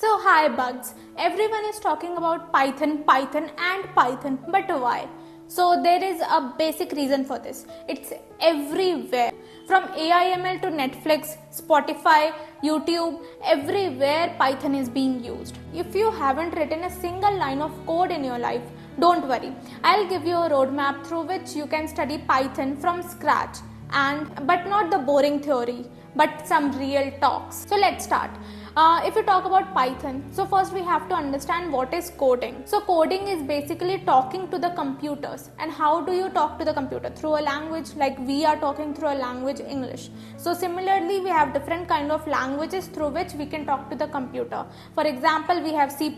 So hi bugs, everyone is talking about Python, but why? So there is a basic reason for this. It's everywhere. From AIML to Netflix, Spotify, YouTube, everywhere Python is being used. If you haven't written a single line of code in your life, don't worry. I'll give you a roadmap through which you can study Python from scratch, but not the boring theory, but some real talks. So let's start. If you talk about Python, so first we have to understand what is coding. So coding is basically talking to the computers. And how do you talk to the computer? Through a language, like we are talking through a language, English. So similarly, we have different kind of languages through which we can talk to the computer. For example, we have C++,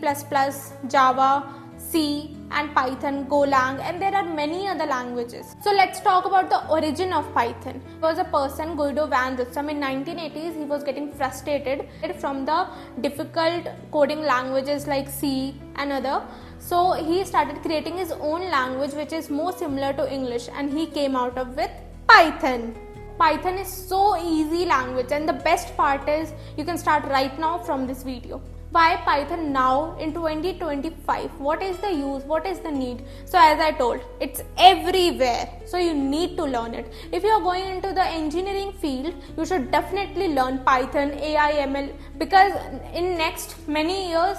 Java, C and Python, Golang, and there are many other languages. So let's talk about the origin of Python. There was a person, Guido van Rossum, in 1980s. He was getting frustrated from the difficult coding languages like C and other. So he started creating his own language which is more similar to English, and he came out of with Python. Python is so easy language, and the best part is you can start right now from this video. Why Python now in 2025? What is the use? What is the need? So as I told, it's everywhere. So you need to learn it. If you are going into the engineering field, you should definitely learn Python, AI, ML, because in next many years,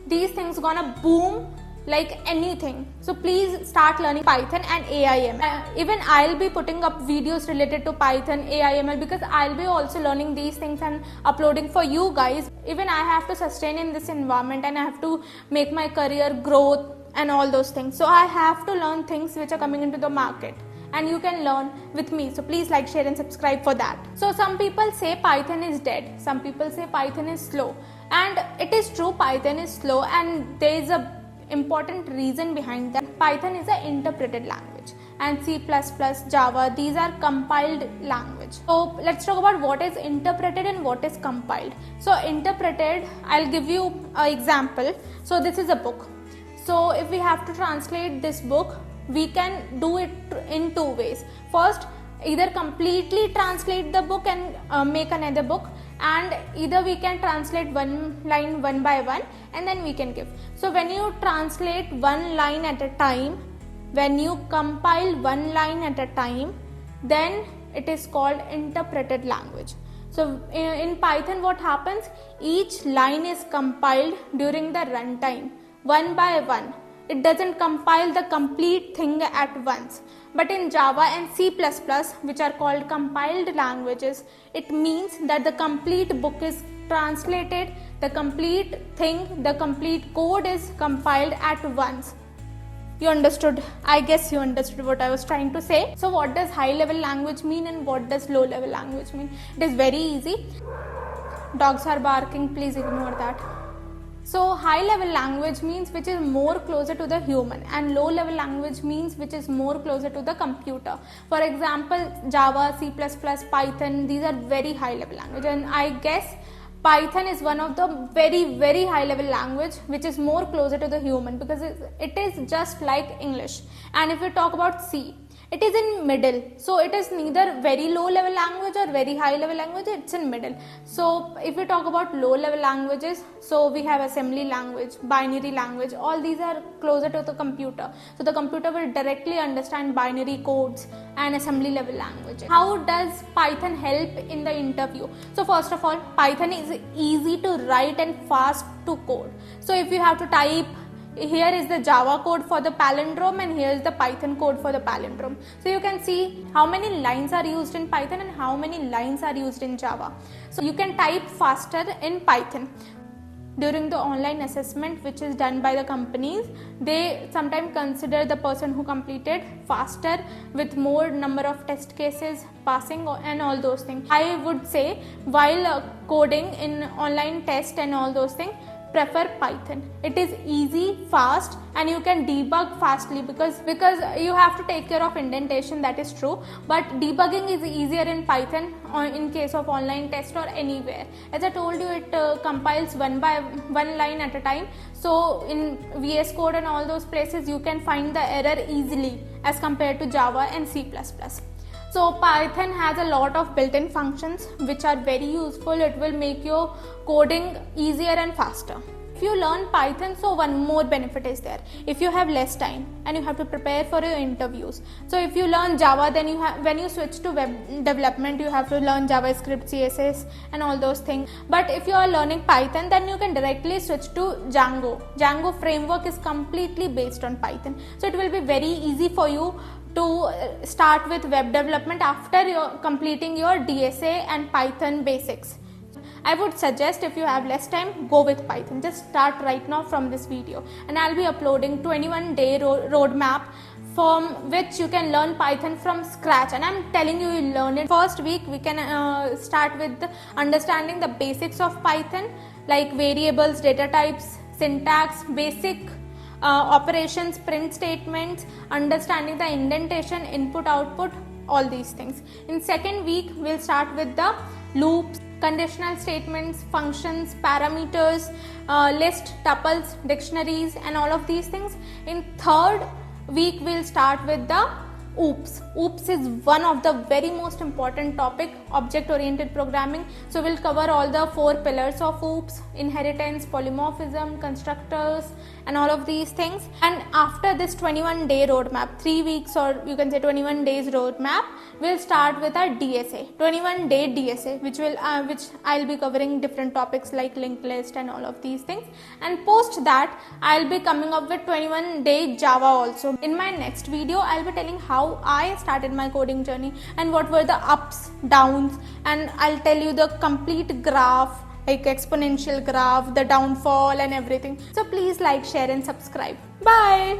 these things gonna boom like anything. So please start learning Python and AIML. Even I'll be putting up videos related to Python, AIML, because I'll be also learning these things and uploading for you guys. Even I have to sustain in this environment, and I have to make my career growth and all those things. So I have to learn things which are coming into the market, and you can learn with me. So please like, share and subscribe for that. So some people say Python is dead. Some people say Python is slow. And it is true, Python is slow, and there is a important reason behind that. Python is an interpreted language, and C++, Java, these are compiled language. So let's talk about what is interpreted and what is compiled. So interpreted, I'll give you an example. So this is a book. So if we have to translate this book, we can do it in two ways. First, either completely translate the book and make another book, and either we can translate one line one by one and then we can give. So when you translate one line at a time, when you compile one line at a time, then it is called interpreted language. So in Python what happens, each line is compiled during the runtime one by one. It doesn't compile the complete thing at once. But in Java and C++, which are called compiled languages, it means that the complete book is translated, the complete thing, the complete code is compiled at once. You understood? I guess you understood what I was trying to say. So what does high level language mean and what does low level language mean? It is very easy. Dogs are barking, please ignore that. So high level language means which is more closer to the human, and low level language means which is more closer to the computer. For example, Java, C++, Python, these are very high level language, and I guess Python is one of the very, very high level language which is more closer to the human, because it is just like English. And if we talk about C, it is in middle. So it is neither very low level language or very high level language, it's in middle. So if we talk about low level languages, so we have assembly language, binary language, all these are closer to the computer. So the computer will directly understand binary codes and assembly level languages. How does Python help in the interview? So first of all, Python is easy to write and fast to code. So if you have to type, here is the Java code for the palindrome and here is the Python code for the palindrome. So you can see how many lines are used in Python and how many lines are used in Java. So you can type faster in Python. During the online assessment which is done by the companies, they sometimes consider the person who completed faster with more number of test cases passing and all those things. I would say while coding in online test and all those things, prefer Python. It is easy, fast, and you can debug fastly because you have to take care of indentation, that is true, but debugging is easier in Python in case of online test or anywhere. As I told you, it compiles one by one line at a time. So in VS Code and all those places you can find the error easily as compared to Java and C++. So Python has a lot of built-in functions which are very useful. It will make your coding easier and faster. If you learn Python, so one more benefit is there. If you have less time and you have to prepare for your interviews, so if you learn Java, then when you switch to web development, you have to learn JavaScript, CSS and all those things. But if you are learning Python, then you can directly switch to Django. Django framework is completely based on Python, so it will be very easy for you to start with web development after completing your DSA and Python basics. I would suggest, if you have less time, go with Python. Just start right now from this video, and I'll be uploading 21-day roadmap from which you can learn Python from scratch, and I'm telling you, you'll learn it. First week we can start with understanding the basics of Python, like variables, data types, syntax, basic operations, print statements, understanding the indentation, input, output, all these things. In second week we'll start with the loops, conditional statements, functions, parameters, list, tuples, dictionaries and all of these things. In third week we'll start with the OOPS. OOPS is one of the very most important topic, object oriented programming. So we'll cover all the 4 pillars of OOPS: inheritance, polymorphism, constructors and all of these things. And after this 21-day roadmap, 3 weeks or you can say 21 days roadmap, we'll start with our DSA, 21-day DSA, which I'll be covering different topics like linked list and all of these things. And post that I'll be coming up with 21-day Java also. In my next video I'll be telling how I started my coding journey and what were the ups, downs, and I'll tell you the complete graph, like exponential graph, the downfall and everything. So please like, share and subscribe. Bye.